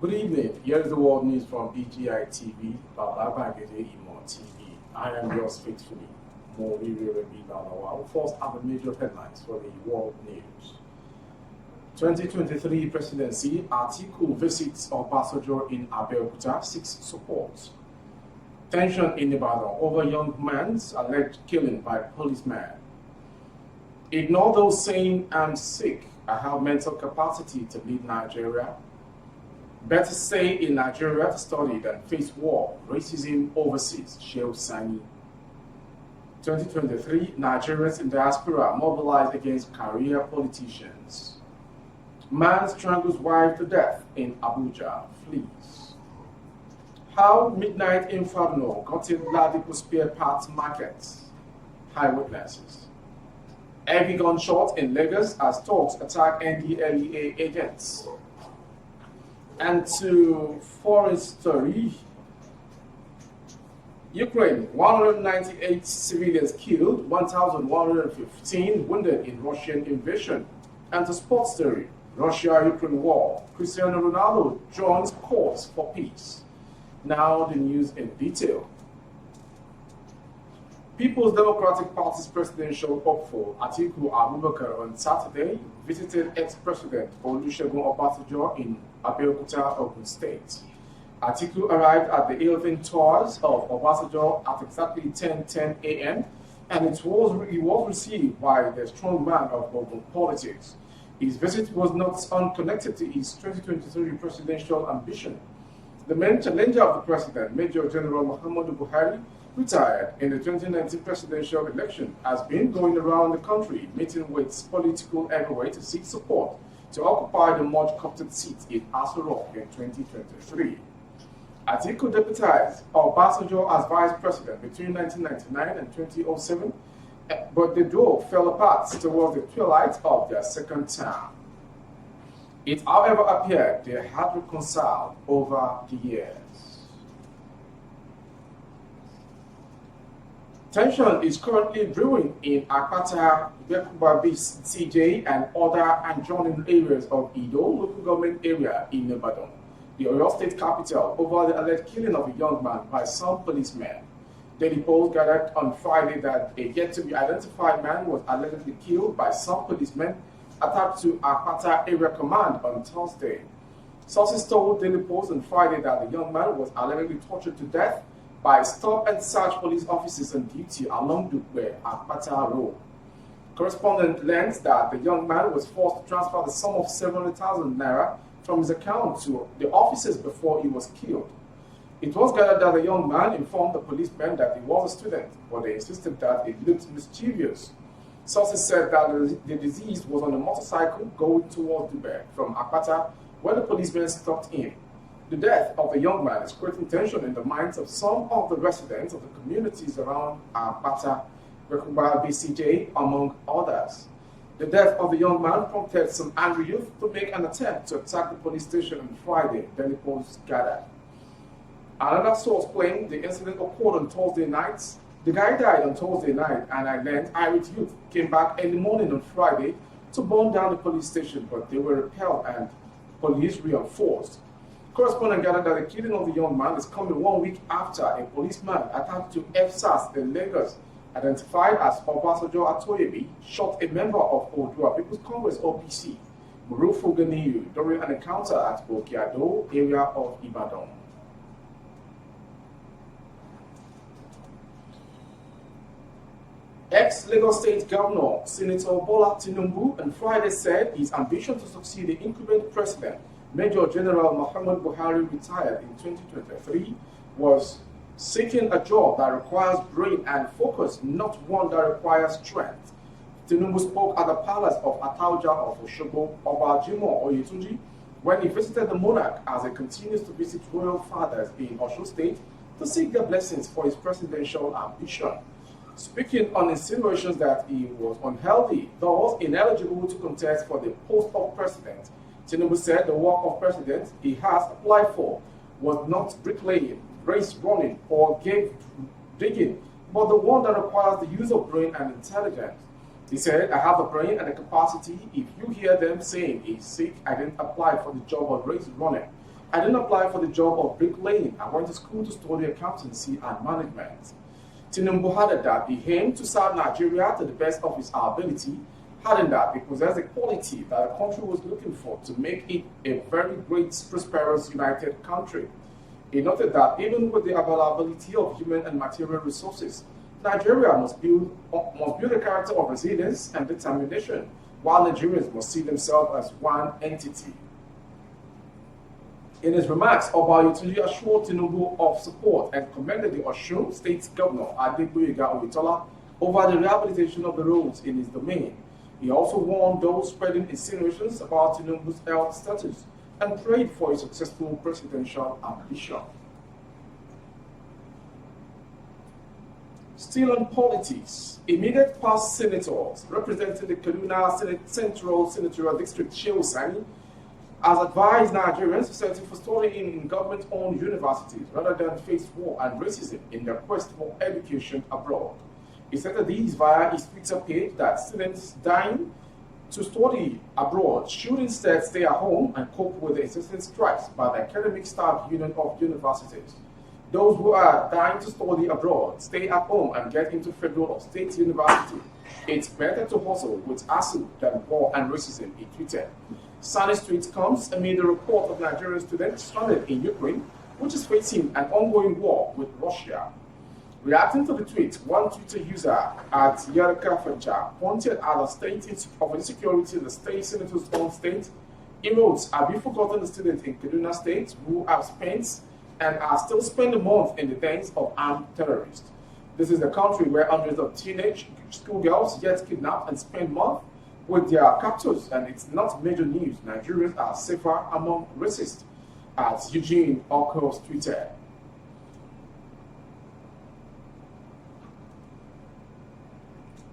Good evening. Here is the world news from EGI TV, Babagede Imo TV. I am yours faithfully, Mobilise. We'll first have the major headlines for the world news. 2023 presidency, Atiku visits Obasanjo in Abeokuta, seeks support. Tension in Ibadan over young man's alleged killing by policeman. Ignore those saying I'm sick, I have mental capacity to lead Nigeria. Better stay in Nigeria to study than face war, racism overseas, Sheikh Sani. 2023, Nigerians in diaspora mobilize against career politicians. Man strangles wife to death in Abuja, flees. How midnight inferno gutted Ladipo spare parts markets, eyewitnesses. Heavy gunshot in Lagos as talks attack NDLEA agents. And to foreign story, Ukraine, 198 civilians killed, 1,115 wounded in Russian invasion. And to sports story, Russia-Ukraine war, Cristiano Ronaldo joins cause for peace. Now the news in detail. People's Democratic Party's presidential hopeful Atiku Abubakar on Saturday visited ex-president Olusegun Obasanjo in Abeokuta, Ogun State. Atiku arrived at the 11th tours of Obasanjo at exactly 10:10 a.m. and he was received by the strong man of Ogun politics. His visit was not unconnected to his 2023 presidential ambition. The main challenger of the president, Major General Muhammadu Buhari, retired in the 2019 presidential election, has been going around the country meeting with political heavyweights to seek support to occupy the much coveted seat in Aso Rock in 2023. Atiku deputized Obasanjo as vice president between 1999 and 2007, but the duo fell apart towards the twilight of their second term. It, however, appeared they had reconciled over the years. Tension is currently brewing in Akpata, Bekuba CJ, and other adjoining areas of Ido local government area in Ibadan, the Oyo State capital, over the alleged killing of a young man by some policemen. Daily Post gathered on Friday that a yet-to-be-identified man was allegedly killed by some policemen attached to Akpata Area Command on Thursday. Sources told Daily Post on Friday that the young man was allegedly tortured to death by stop-and-search police officers on duty along Dugbe Akpata Road. Correspondent learned that the young man was forced to transfer the sum of 700,000 naira from his account to the officers before he was killed. It was gathered that the young man informed the policemen that he was a student, but they insisted that it looked mischievous. Sources said that the deceased was on a motorcycle going towards Dubai from Akpata when the policemen stopped him. The death of the young man is creating tension in the minds of some of the residents of the communities around Akpata, Bekuba BCJ, among others. The death of the young man prompted some angry youth to make an attempt to attack the police station on Friday, Daily Post gathered. Another source claimed the incident occurred on Thursday night. The guy died on Thursday night, and I learned Irish youth came back early morning on Friday to burn down the police station, but they were repelled and police reinforced. Correspondent gathered that the killing of the young man is coming 1 week after a policeman attached to FSAS in Lagos, identified as Obasanjo Atoyebi, shot a member of Odua People's Congress OPC, Murufu Ganiyu, during an encounter at Okiado area of Ibadan. Ex-Lagos State Governor Senator Bola Tinubu on Friday said his ambition to succeed the incumbent president, Major General Muhammadu Buhari, retired in 2023, was seeking a job that requires brain and focus, not one that requires strength. Tinubu spoke at the palace of Atauja of Osogbo, Obajimo Oyetunji, when he visited the monarch as he continues to visit royal fathers in Osun State to seek their blessings for his presidential ambition. Speaking on insinuations that he was unhealthy, thus ineligible to contest for the post of president, Tinubu said the work of president he has applied for was not bricklaying, race running, or grave digging, but the one that requires the use of brain and intelligence. He said, I have the brain and the capacity. If you hear them saying he's sick, I didn't apply for the job of race running. I didn't apply for the job of bricklaying. I went to school to study accountancy and management. Tinubu added that he aimed to serve Nigeria to the best of his ability, adding that it possessed the quality that the country was looking for to make it a very great, prosperous, united country. He noted that even with the availability of human and material resources, Nigeria must build a character of resilience and determination, while Nigerians must see themselves as one entity. In his remarks, Obayotili assured Tinubu of support and commended the Osun State Governor Adegboyega Oyetola over the rehabilitation of the roads in his domain. He also warned those spreading insinuations about Tinubu's health status and prayed for a successful presidential ambition. Still on politics, immediate past senators representing the Kaduna Central Senatorial District, Shehu Sani, has advised Nigerians to settle for studying in government-owned universities rather than face war and racism in their quest for education abroad. He said this via his Twitter page that students dying to study abroad should instead stay at home and cope with the incessant strikes by the Academic Staff Union of Universities. Those who are dying to study abroad, stay at home and get into federal or state university. It's better to hustle with ASU than war and racism, he tweeted. Sani's tweet comes amid the report of Nigerian students stranded in Ukraine, which is facing an ongoing war with Russia. Reacting to the tweet, one Twitter user at Yerka Faja pointed at the state of insecurity in the state senator's own state. He wrote, "Have you forgotten the students in Kaduna State who have spent and are still spending months in the dens of armed terrorists? This is the country where hundreds of teenage schoolgirls get kidnapped and spend months with their captors, and it's not major news. Nigerians are safer among racists," as Eugene Okos tweeted.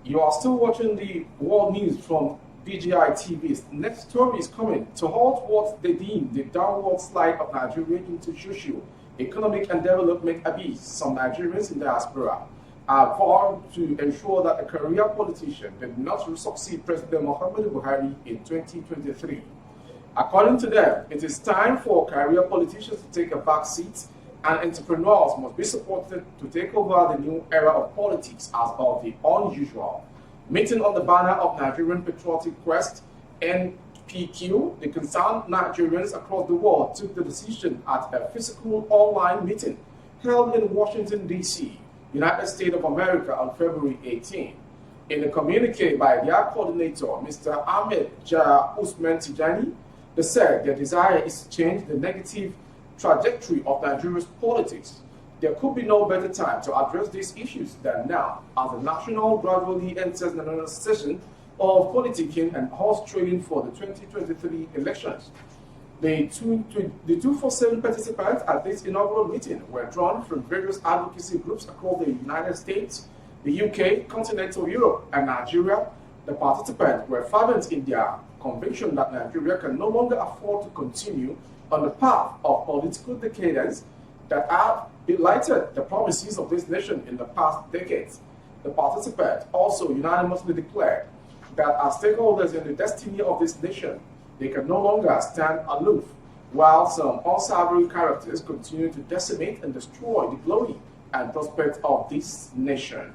You are still watching the world news from BGI TV. Next story is coming. To halt what they deem the downward slide of Nigeria into social, economic and development abyss, some Nigerians in diaspora are vowed to ensure that a career politician did not succeed President Muhammadu Buhari in 2023. According to them, it is time for career politicians to take a back seat, and entrepreneurs must be supported to take over the new era of politics as of the unusual. Meeting on the banner of Nigerian Patriotic Quest, NPQ, the concerned Nigerians across the world took the decision at a physical online meeting held in Washington, D.C., United States of America on February 18. In a communique by their coordinator, Mr. Ahmed Jah Usman Tijani, they said their desire is to change the negative trajectory of Nigeria's politics. There could be no better time to address these issues than now, as the national gradually enters another session of politicking and horse trading for the 2023 elections. The 247 participants at this inaugural meeting were drawn from various advocacy groups across the United States, the UK, continental Europe, and Nigeria. The participants were fervent in their conviction that Nigeria can no longer afford to continue on the path of political decadence that have belighted the promises of this nation in the past decades. The participants also unanimously declared that as stakeholders in the destiny of this nation, they can no longer stand aloof, while some unsavory characters continue to decimate and destroy the glory and prospect of this nation.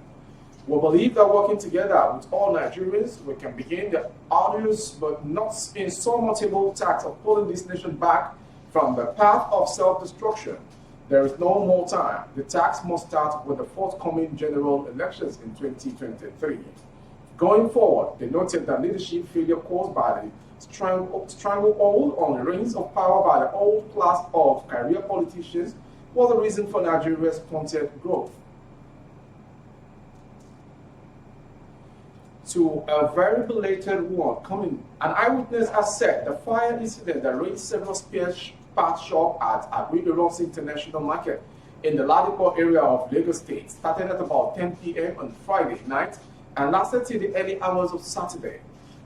We believe that working together with all Nigerians, we can begin the arduous but not insurmountable task of pulling this nation back from the path of self-destruction. There is no more time. The task must start with the forthcoming general elections in 2023. Going forward, they noted that leadership failure caused by the stranglehold on the reins of power by the old class of career politicians was the reason for Nigeria's stunted growth. To a very belated one coming, an eyewitness has said the fire incident that raised several spare parts shop at Agri-Eros International Market in the Ladipo area of Lagos State started at about 10 p.m. on Friday night and lasted till the early hours of Saturday.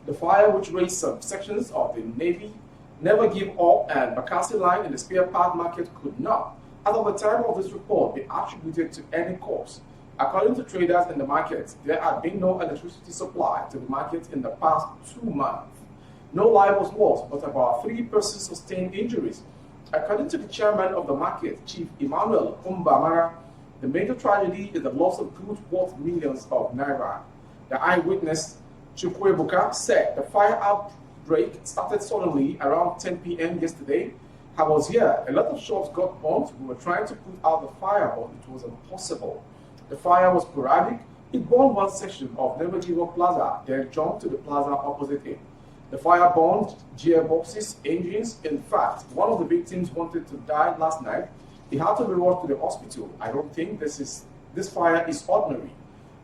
The fire, which raised some sections of the Navy, Never Give Up, and Bakassi line in the spare part market could not, as of the time of this report, be attributed to any cause. According to traders in the market, there had been no electricity supply to the market in the past 2 months. No life was lost, but about 3 persons sustained injuries, According to the chairman of the market, Chief Emmanuel Umbamara, the major tragedy is the loss of goods worth millions of naira. The eyewitness, Chukwebuka, said the fire outbreak started suddenly around 10 p.m. yesterday. I was here. A lot of shops got burnt. We were trying to put out the fire, but it was impossible. The fire was sporadic. It burned one section of Never Give Up Plaza, then jumped to the plaza opposite it. The fire burned gearboxes, engines. In fact, one of the victims wanted to die last night. He had to be rushed to the hospital. I don't think this fire is ordinary.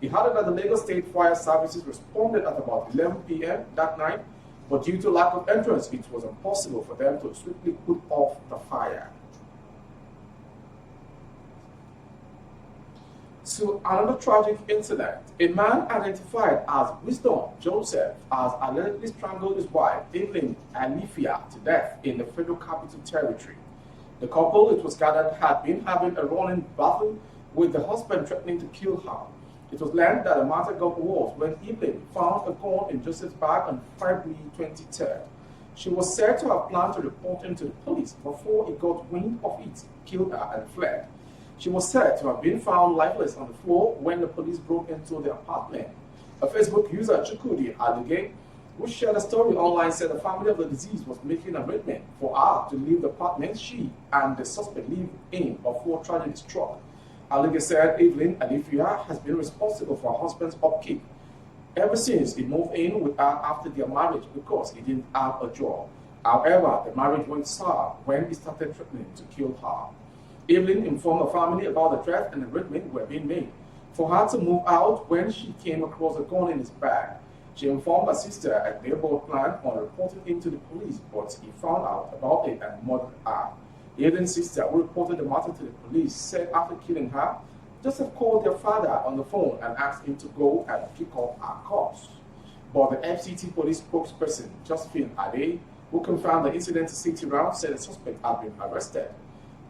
He added that the Lagos State Fire Services responded at about 11 p.m. that night, but due to lack of entrance, it was impossible for them to swiftly put off the fire. To another tragic incident, a man identified as Wisdom Joseph has allegedly strangled his wife, Evelyn Alifia, to death in the Federal Capital Territory. The couple, it was gathered, had been having a running battle with the husband threatening to kill her. It was learned that the matter got worse when Evelyn found a gun in Joseph's bag on February 23rd. She was said to have planned to report him to the police before he got wind of it, killed her, and fled. She was said to have been found lifeless on the floor when the police broke into the apartment. A Facebook user, Chukudi Alige, who shared a story online, said the family of the deceased was making arrangement for her to leave the apartment she and the suspect lived in before tragedy struck. Alige said Evelyn Alifia has been responsible for her husband's upkeep ever since he moved in with her after their marriage because he didn't have a job. However, the marriage went sour when he started threatening to kill her. Evelyn informed the family about the threat and arrangement were being made for her to move out when she came across a gun in his bag. She informed her sister and they both planned on reporting him to the police, but he found out about it and murdered her. Evelyn's sister, who reported the matter to the police, said after killing her, Joseph called their father on the phone and asked him to go and pick up her corpse. But the FCT police spokesperson, Josephine Ade, who confirmed the incident to City Round, said the suspect had been arrested.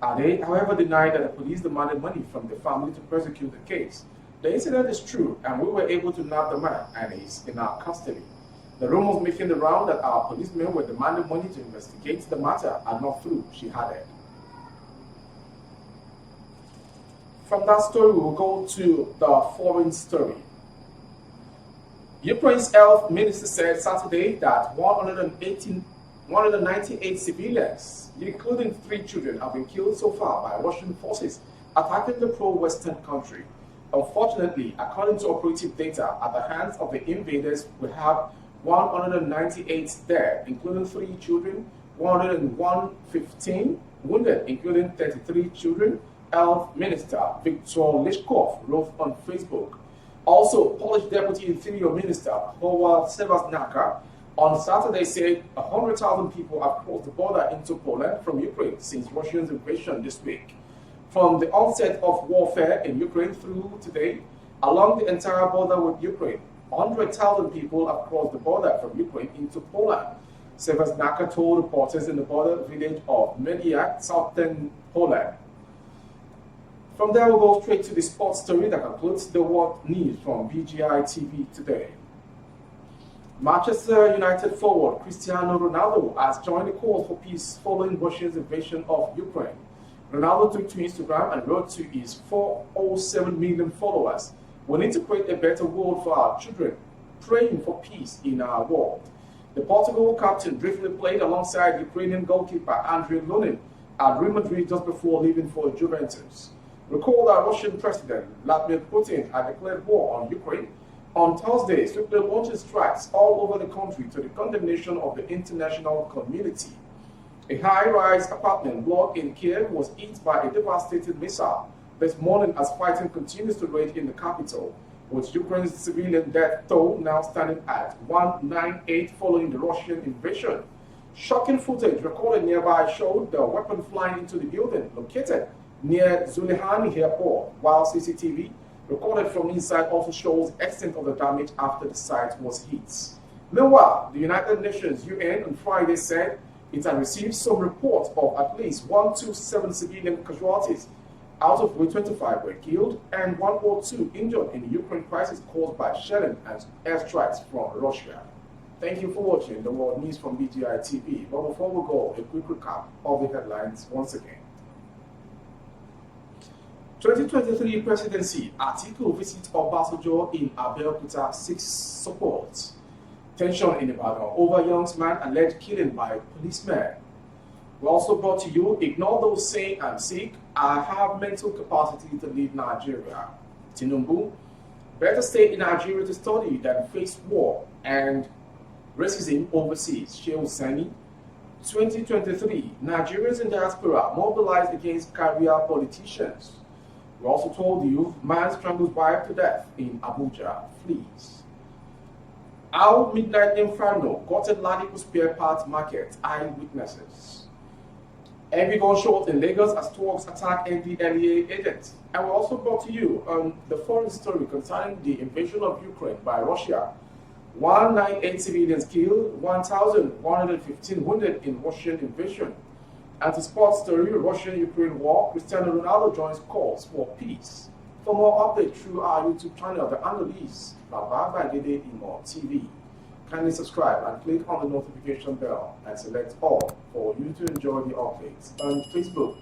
Ade, however, denied that the police demanded money from the family to prosecute the case. The incident is true, and we were able to nab the man, and he's in our custody. The rumors making the round that our policemen were demanding money to investigate the matter are not true, she added. From that story, we will go to the foreign story. Ukraine's health minister said Saturday that 198 civilians, including 3 children, have been killed so far by Russian forces attacking the pro-Western country. Unfortunately, according to operative data, at the hands of the invaders, we have 198 dead, including 3 children, 115 wounded, including 33 children, Health Minister Viktor Lishkov wrote on Facebook. Also, Polish Deputy Interior Minister Howard Sevasnaka on Saturday said 100,000 people have crossed the border into Poland from Ukraine since Russia's invasion this week. From the onset of warfare in Ukraine through today, along the entire border with Ukraine, 100,000 people have crossed the border from Ukraine into Poland. Sevasnaka told reporters in the border village of Mediak, southern Poland. From there, we'll go straight to the sports story that concludes the world news from BGI TV today. Manchester United forward Cristiano Ronaldo has joined the call for peace following Russia's invasion of Ukraine. Ronaldo took to Instagram and wrote to his 407 million followers, "We need to create a better world for our children, praying for peace in our world." The Portugal captain briefly played alongside Ukrainian goalkeeper Andriy Lunin at Real Madrid just before leaving for Juventus. Recall that Russian President Vladimir Putin had declared war on Ukraine on Thursday, swiftly launching strikes all over the country to the condemnation of the international community. A high-rise apartment block in Kiev was hit by a devastating missile this morning as fighting continues to rage in the capital, with Ukraine's civilian death toll now standing at 198 following the Russian invasion. Shocking footage recorded nearby showed the weapon flying into the building located near Zulehani Airport, while CCTV recorded from inside also shows the extent of the damage after the site was hit. Meanwhile, the United Nations UN on Friday said it had received some reports of at least 127 civilian casualties, out of which 25 were killed and 102 injured in the Ukraine crisis caused by shelling and airstrikes from Russia. Thank you for watching the World News from BGI TV. But before we go, a quick recap of the headlines once again. 2023 presidency, Atiku visits Obasanjo in Abeokuta seeks support. Tension in Ibadan over young man alleged killing by policemen. We also brought to you, ignore those saying I'm sick, I have mental capacity to lead Nigeria. Tinubu, better stay in Nigeria to study than face war and racism overseas. Shehu Sani, 2023, Nigerians in diaspora mobilized against career politicians. We also told you, man strangles wife to death in Abuja, flees. Our midnight inferno got a Ladipo spare parts market, eyewitnesses. Heavy gunshot in Lagos as talks attack NDLEA agents. And we also brought to you the foreign story concerning the invasion of Ukraine by Russia. 198 civilians killed, 1,115 wounded in Russian invasion. And to sports story, Russian-Ukraine war, Cristiano Ronaldo joins calls for peace. For more updates through our YouTube channel, the handle is Babagede Imo TV. Kindly subscribe and click on the notification bell and select all for you to enjoy the updates. On Facebook,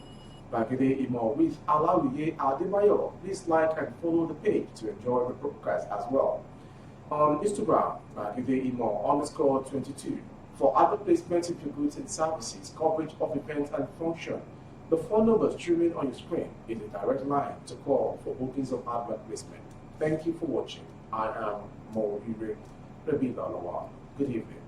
Bagede Imo with Alawiye Adebayo. Please like and follow the page to enjoy the broadcast as well. On Instagram, Bagede Imo _22. For other placements of your goods and services, coverage of events and function, the phone number streaming on your screen is a direct line to call for bookings of advert placement. Thank you for watching. I am Mobilise. Good evening.